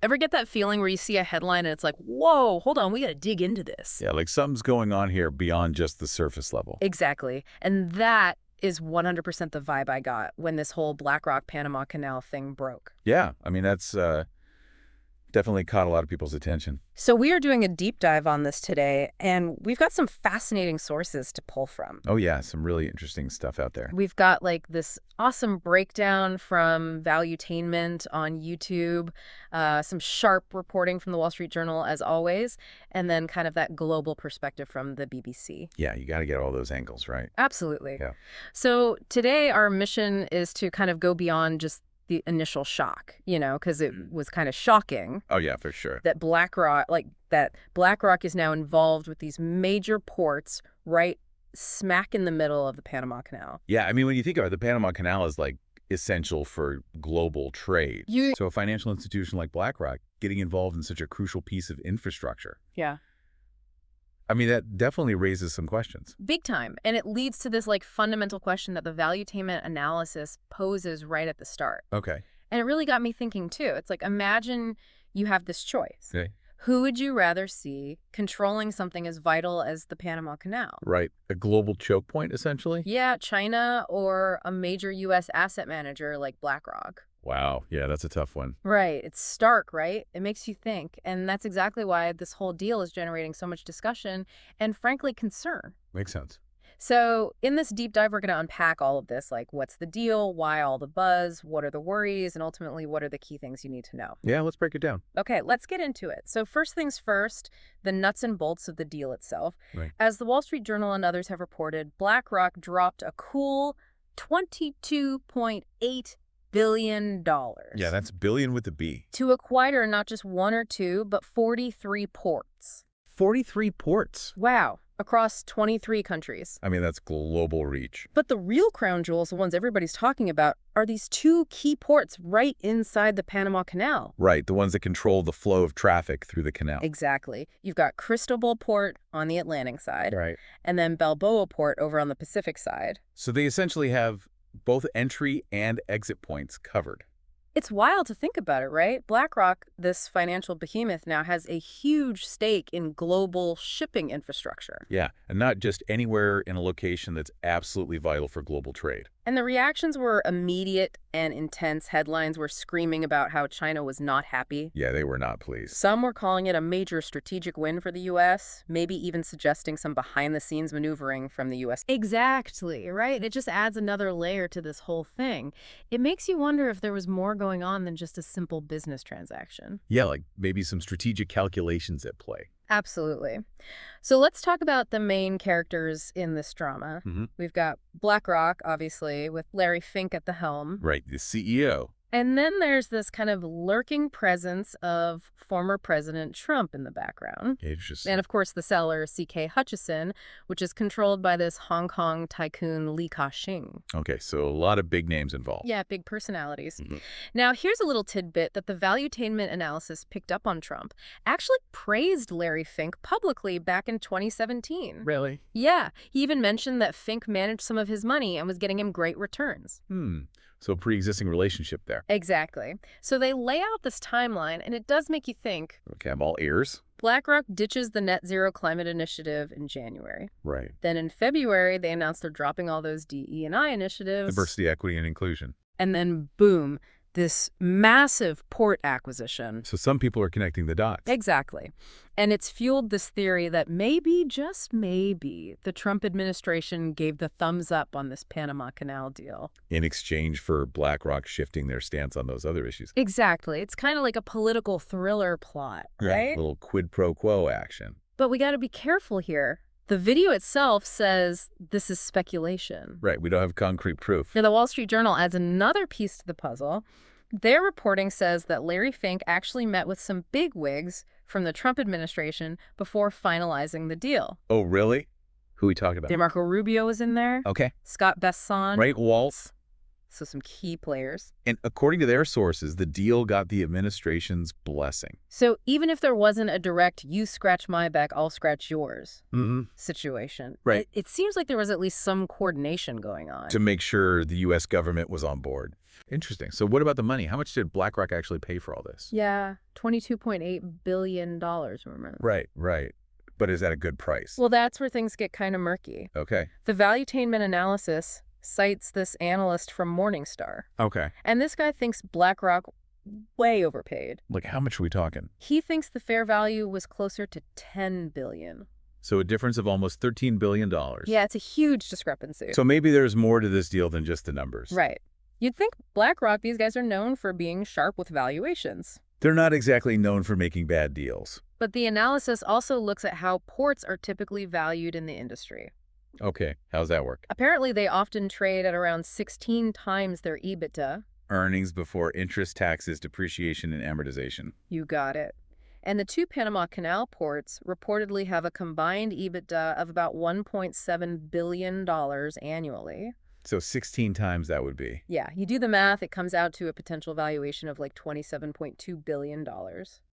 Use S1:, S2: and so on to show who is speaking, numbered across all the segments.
S1: Ever get that feeling where you see a headline and it's like, whoa, hold on, we got to dig into this?
S2: Yeah, like something's going on here beyond just the surface level.
S1: Exactly. And that is 100% the vibe I got when this whole Blackrock Panama Canal thing broke.
S2: Yeah, I mean, that's definitely caught a lot of people's attention.
S1: So we are doing a deep dive on this today, and we've got some fascinating sources to pull from.
S2: Oh, yeah, some really interesting stuff out there.
S1: We've got like this awesome breakdown from Valuetainment on YouTube, some sharp reporting from the Wall Street Journal, as always, and then kind of that global perspective from the BBC.
S2: Yeah, you got to get all those angles, right?
S1: Absolutely.
S2: Yeah.
S1: So today our mission is to kind of go beyond just the initial shock, because it was kind of shocking.
S2: Oh, yeah, for sure.
S1: That Blackrock is now involved with these major ports right smack in the middle of the Panama Canal.
S2: Yeah, I mean, when you think about it, the Panama Canal is like essential for global trade. So a financial institution like BlackRock getting involved in such a crucial piece of infrastructure.
S1: Yeah.
S2: I mean, that definitely raises some questions.
S1: Big time. And it leads to this fundamental question that the valuetainment analysis poses right at the start.
S2: Okay.
S1: And it really got me thinking too. It's like, imagine you have this choice.
S2: Okay.
S1: Who would you rather see controlling something as vital as the Panama Canal?
S2: Right. A global choke point, essentially?
S1: Yeah, China or a major U.S. asset manager like BlackRock.
S2: Wow. Yeah, that's a tough one.
S1: Right. It's stark, right? It makes you think. And that's exactly why this whole deal is generating so much discussion and, frankly, concern.
S2: Makes sense.
S1: So in this deep dive, we're going to unpack all of this, like what's the deal, why all the buzz, what are the worries, and ultimately, what are the key things you need to know?
S2: Yeah, let's break it down.
S1: Okay, let's get into it. So first things first, the nuts and bolts of the deal itself.
S2: Right.
S1: As the Wall Street Journal and others have reported, BlackRock dropped a cool $22.8 billion.
S2: Yeah, that's billion with a B.
S1: To acquire not just one or two, but 43 ports.
S2: 43 ports.
S1: Wow. Across 23 countries.
S2: I mean, that's global reach.
S1: But the real crown jewels, the ones everybody's talking about, are these two key ports right inside the Panama Canal.
S2: Right, the ones that control the flow of traffic through the canal.
S1: Exactly. You've got Cristobal Port on the Atlantic side.
S2: Right.
S1: And then Balboa Port over on the Pacific side.
S2: So they essentially have both entry and exit points covered.
S1: It's wild to think about it, right? BlackRock, this financial behemoth, now has a huge stake in global shipping infrastructure.
S2: Yeah, and not just anywhere in a location that's absolutely vital for global trade.
S1: And the reactions were immediate and intense. Headlines were screaming about how China was not happy.
S2: Yeah, they were not pleased.
S1: Some were calling it a major strategic win for the U.S., maybe even suggesting some behind-the-scenes maneuvering from the U.S. Exactly, right? It just adds another layer to this whole thing. It makes you wonder if there was more going on than just a simple business transaction.
S2: Yeah, like maybe some strategic calculations at play.
S1: Absolutely. So let's talk about the main characters in this drama. We've got BlackRock, obviously, with Larry Fink at the helm.
S2: Right, the CEO.
S1: And then there's this kind of lurking presence of former President Trump in the background.
S2: Interesting.
S1: And, of course, the seller, C.K. Hutchison, which is controlled by this Hong Kong tycoon Li Ka-shing.
S2: Okay, so a lot of big names involved.
S1: Yeah, big personalities. Now, here's a little tidbit that the Valuetainment analysis picked up on Trump. Actually praised Larry Fink publicly back in 2017.
S2: Really?
S1: Yeah, he even mentioned that Fink managed some of his money and was getting him great returns.
S2: So a pre-existing relationship there.
S1: Exactly. So they lay out this timeline, and it does make you think.
S2: Okay, I'm all ears.
S1: BlackRock ditches the Net Zero Climate Initiative in January.
S2: Right.
S1: Then in February, they announced they're dropping all those DE&I initiatives.
S2: Diversity, equity, and inclusion.
S1: And then, boom, this massive port acquisition.
S2: So some people are connecting the dots.
S1: Exactly. And it's fueled this theory that maybe, just maybe, the Trump administration gave the thumbs up on this Panama Canal deal.
S2: In exchange for BlackRock shifting their stance on those other issues.
S1: Exactly. It's kind of like a political thriller plot, right?
S2: A little quid pro quo action.
S1: But we got to be careful here. The video itself says this is speculation.
S2: Right, we don't have concrete proof.
S1: Now, the Wall Street Journal adds another piece to the puzzle. Their reporting says that Larry Fink actually met with some bigwigs from the Trump administration before finalizing the deal.
S2: Oh, really? Who are we talking about?
S1: Marco Rubio was in there.
S2: Okay.
S1: Scott Bessent.
S2: Right, Waltz.
S1: So some key players.
S2: And according to their sources, the deal got the administration's blessing.
S1: So even if there wasn't a direct you scratch my back, I'll scratch yours situation,
S2: right,
S1: it seems like there was at least some coordination going on.
S2: To make sure the U.S. government was on board. Interesting. So what about the money? How much did BlackRock actually pay for all this?
S1: Yeah, $22.8 billion, remember?
S2: Right. But is that a good price?
S1: Well, that's where things get kind of murky.
S2: Okay.
S1: The valuetainment analysis cites this analyst from Morningstar.
S2: Okay.
S1: And this guy thinks BlackRock way overpaid.
S2: Like, how much are we talking?
S1: He thinks the fair value was closer to $10 billion.
S2: So a difference of almost $13 billion.
S1: Yeah, it's a huge discrepancy.
S2: So maybe there's more to this deal than just the numbers.
S1: Right. You'd think BlackRock, these guys are known for being sharp with valuations.
S2: They're not exactly known for making bad deals.
S1: But the analysis also looks at how ports are typically valued in the industry.
S2: Okay, how's that work?
S1: Apparently, they often trade at around 16 times their EBITDA.
S2: Earnings before interest, taxes, depreciation, and amortization.
S1: You got it. And the two Panama Canal ports reportedly have a combined EBITDA of about $1.7 billion annually.
S2: So 16 times that would be.
S1: Yeah, you do the math, it comes out to a potential valuation of like $27.2 billion.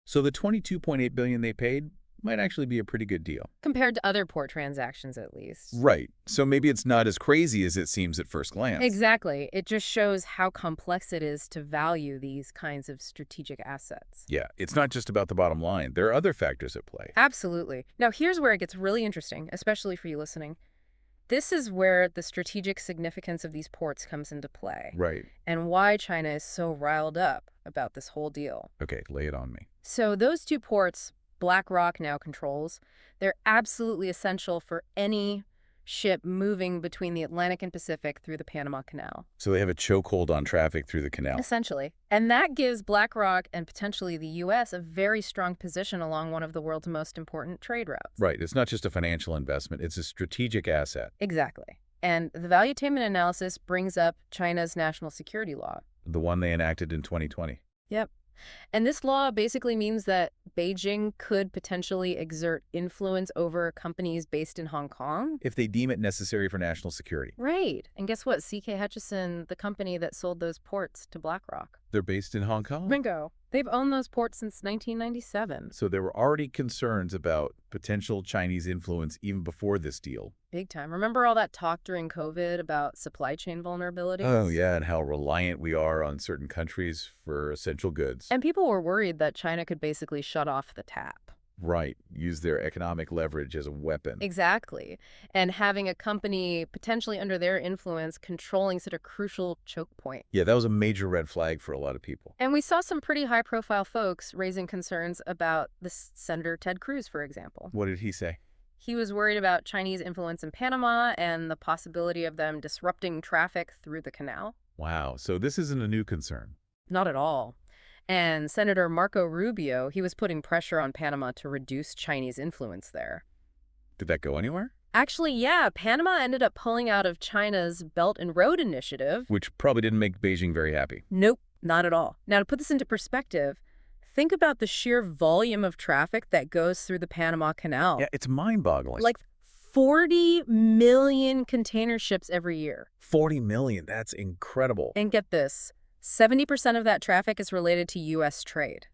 S2: So the $22.8 billion they paid might actually be a pretty good deal.
S1: Compared to other port transactions, at least.
S2: Right. So maybe it's not as crazy as it seems at first glance.
S1: Exactly. It just shows how complex it is to value these kinds of strategic assets.
S2: Yeah, it's not just about the bottom line. There are other factors at play.
S1: Absolutely. Now, here's where it gets really interesting, especially for you listening. This is where the strategic significance of these ports comes into play.
S2: Right.
S1: And why China is so riled up about this whole deal.
S2: Okay, lay it on me.
S1: So those two ports, BlackRock now controls, they're absolutely essential for any ship moving between the Atlantic and Pacific through the Panama Canal.
S2: So they have a chokehold on traffic through the canal.
S1: Essentially. And that gives BlackRock and potentially the U.S. a very strong position along one of the world's most important trade routes.
S2: Right. It's not just a financial investment. It's a strategic asset.
S1: Exactly. And the valuetainment analysis brings up China's national security law.
S2: The one they enacted in 2020.
S1: Yep. And this law basically means that Beijing could potentially exert influence over companies based in Hong Kong.
S2: If they deem it necessary for national security.
S1: Right. And guess what? CK Hutchison, the company that sold those ports to BlackRock.
S2: They're based in Hong Kong?
S1: Bingo. They've owned those ports since 1997.
S2: So there were already concerns about potential Chinese influence even before this deal.
S1: Big time. Remember all that talk during COVID about supply chain vulnerabilities?
S2: Oh, yeah, and how reliant we are on certain countries for essential goods.
S1: And people were worried that China could basically shut off the tap.
S2: Right. Use their economic leverage as a weapon.
S1: Exactly. And having a company potentially under their influence controlling such a crucial choke point.
S2: Yeah, that was a major red flag for a lot of people.
S1: And we saw some pretty high-profile folks raising concerns about this Senator Ted Cruz, for example.
S2: What did he say?
S1: He was worried about Chinese influence in Panama and the possibility of them disrupting traffic through the canal.
S2: Wow. So this isn't a new concern.
S1: Not at all. And Senator Marco Rubio, he was putting pressure on Panama to reduce Chinese influence there.
S2: Did that go anywhere?
S1: Actually, yeah, Panama ended up pulling out of China's Belt and Road Initiative.
S2: Which probably didn't make Beijing very happy.
S1: Nope, not at all. Now, to put this into perspective, think about the sheer volume of traffic that goes through the Panama Canal.
S2: Yeah, it's mind-boggling.
S1: Like 40 million container ships every year.
S2: 40 million. That's incredible.
S1: And get this, 70% of that traffic is related to U.S. trade.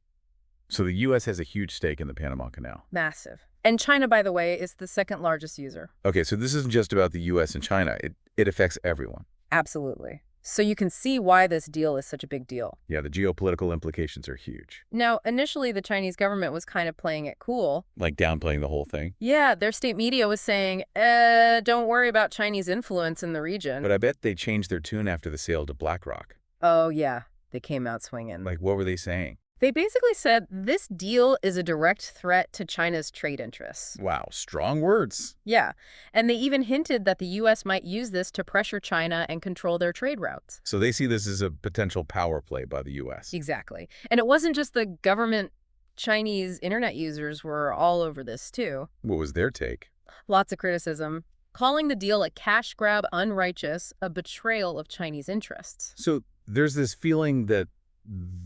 S2: So the U.S. has a huge stake in the Panama Canal.
S1: Massive. And China, by the way, is the second largest user.
S2: Okay, so this isn't just about the U.S. and China. It affects everyone.
S1: Absolutely. So you can see why this deal is such a big deal.
S2: Yeah, the geopolitical implications are huge.
S1: Now, initially, the Chinese government was kind of playing it cool.
S2: Like downplaying the whole thing.
S1: Yeah, their state media was saying, don't worry about Chinese influence in the region.
S2: But I bet they changed their tune after the sale to BlackRock.
S1: Oh, yeah. They came out swinging.
S2: Like, what were they saying?
S1: They basically said this deal is a direct threat to China's trade interests.
S2: Wow, strong words.
S1: Yeah, and they even hinted that the U.S. might use this to pressure China and control their trade routes.
S2: So they see this as a potential power play by the U.S.
S1: Exactly. And it wasn't just the government. Chinese internet users were all over this, too.
S2: What was their take?
S1: Lots of criticism, calling the deal a cash grab, unrighteous, a betrayal of Chinese interests.
S2: So there's this feeling that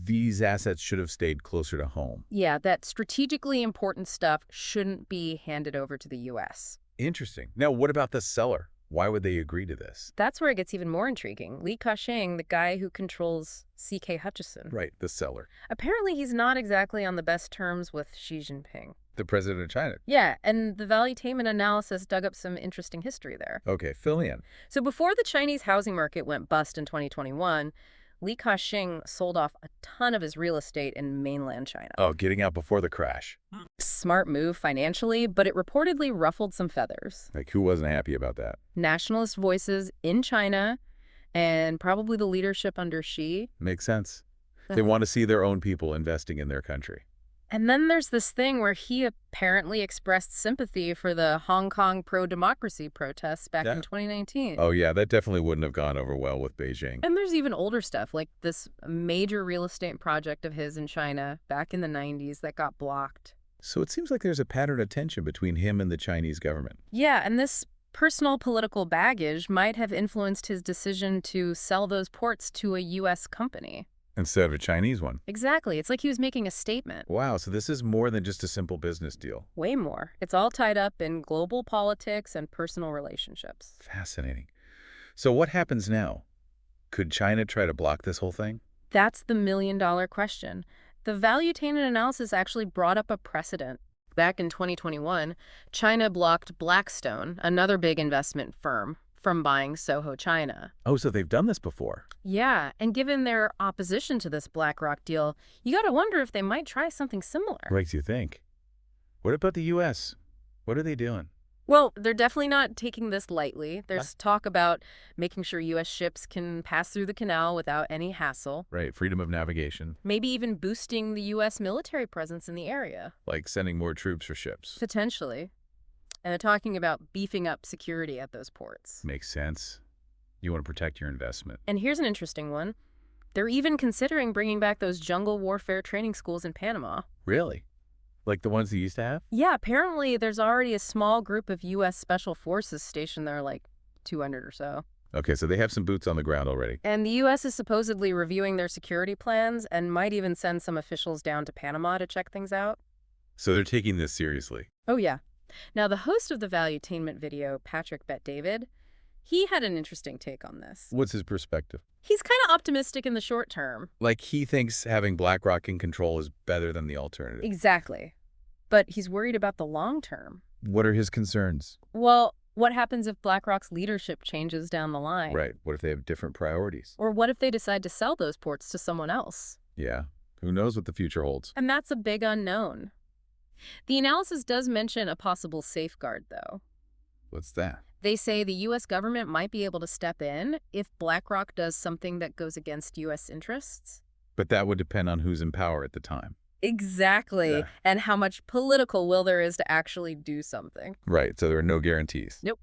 S2: these assets should have stayed closer to home.
S1: Yeah, that strategically important stuff shouldn't be handed over to the U.S.
S2: Interesting. Now, what about the seller? Why would they agree to this?
S1: That's where it gets even more intriguing. Li Ka-shing, the guy who controls CK Hutchison.
S2: Right, the seller.
S1: Apparently, he's not exactly on the best terms with Xi Jinping.
S2: The president of China.
S1: Yeah, and the valuetainment analysis dug up some interesting history there.
S2: Okay, fill me in.
S1: So before the Chinese housing market went bust in 2021, Li Ka-shing sold off a ton of his real estate in mainland China.
S2: Oh, getting out before the crash.
S1: Smart move financially, but it reportedly ruffled some feathers.
S2: Like, who wasn't happy about that?
S1: Nationalist voices in China and probably the leadership under Xi.
S2: Makes sense. They want to see their own people investing in their country.
S1: And then there's this thing where he apparently expressed sympathy for the Hong Kong pro-democracy protests back in 2019.
S2: Oh, yeah, that definitely wouldn't have gone over well with Beijing.
S1: And there's even older stuff, like this major real estate project of his in China back in the 90s that got blocked.
S2: So it seems like there's a pattern of tension between him and the Chinese government.
S1: Yeah, and this personal political baggage might have influenced his decision to sell those ports to a U.S. company.
S2: Instead of a Chinese one.
S1: Exactly. It's like he was making a statement.
S2: Wow, so this is more than just a simple business deal.
S1: Way more. It's all tied up in global politics and personal relationships.
S2: Fascinating. So what happens now? Could China try to block this whole thing?
S1: That's the million-dollar question. The valuetainment analysis actually brought up a precedent. Back in 2021, China blocked Blackstone, another big investment firm, from buying Soho China.
S2: Oh, so they've done this before.
S1: Yeah, and given their opposition to this Blackrock deal, you gotta wonder if they might try something similar.
S2: Makes you think. What about the U.S.? What are they doing?
S1: Well, they're definitely not taking this lightly. There's talk about making sure U.S. ships can pass through the canal without any hassle.
S2: Right, freedom of navigation.
S1: Maybe even boosting the U.S. military presence in the area.
S2: Like sending more troops for ships.
S1: Potentially. And they're talking about beefing up security at those ports.
S2: Makes sense. You want to protect your investment.
S1: And here's an interesting one. They're even considering bringing back those jungle warfare training schools in Panama.
S2: Really? Like the ones they used to have?
S1: Yeah, apparently there's already a small group of U.S. Special Forces stationed there, like 200 or so.
S2: Okay, so they have some boots on the ground already.
S1: And the U.S. is supposedly reviewing their security plans and might even send some officials down to Panama to check things out.
S2: So they're taking this seriously.
S1: Oh, yeah. Now, the host of the Valuetainment video, Patrick Bet-David, he had an interesting take on this.
S2: What's his perspective?
S1: He's kind of optimistic in the short term.
S2: Like he thinks having BlackRock in control is better than the alternative.
S1: Exactly. But he's worried about the long term.
S2: What are his concerns?
S1: Well, what happens if BlackRock's leadership changes down the line?
S2: Right. What if they have different priorities?
S1: Or what if they decide to sell those ports to someone else?
S2: Yeah. Who knows what the future holds?
S1: And that's a big unknown. The analysis does mention a possible safeguard, though.
S2: What's that?
S1: They say the U.S. government might be able to step in if BlackRock does something that goes against U.S. interests.
S2: But that would depend on who's in power at the time.
S1: Exactly.
S2: Yeah.
S1: And how much political will there is to actually do something.
S2: Right. So there are no guarantees.
S1: Nope.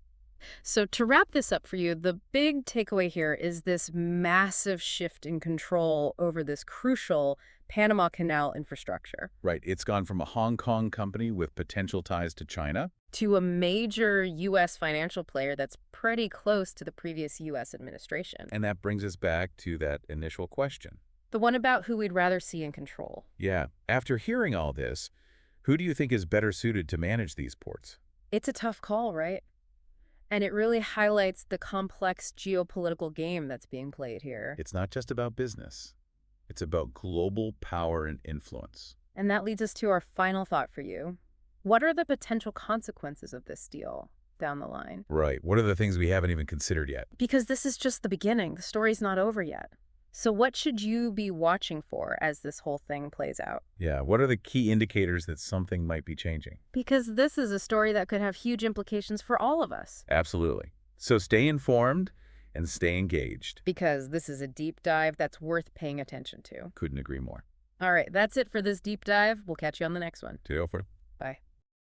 S1: So to wrap this up for you, the big takeaway here is this massive shift in control over this crucial Panama Canal infrastructure.
S2: Right. It's gone from a Hong Kong company with potential ties to China
S1: to a major U.S. financial player that's pretty close to the previous U.S. administration.
S2: And that brings us back to that initial question.
S1: The one about who we'd rather see in control.
S2: Yeah. After hearing all this, who do you think is better suited to manage these ports?
S1: It's a tough call, right? And it really highlights the complex geopolitical game that's being played here.
S2: It's not just about business. It's about global power and influence.
S1: And that leads us to our final thought for you. What are the potential consequences of this deal down the line?
S2: Right. What are the things we haven't even considered yet?
S1: Because this is just the beginning. The story's not over yet. So what should you be watching for as this whole thing plays out?
S2: Yeah. What are the key indicators that something might be changing?
S1: Because this is a story that could have huge implications for all of us.
S2: Absolutely. So stay informed and stay engaged.
S1: Because this is a deep dive that's worth paying attention to.
S2: Couldn't agree more.
S1: All right, that's it for this deep dive. We'll catch you on the next one.
S2: Takeover.
S1: Bye.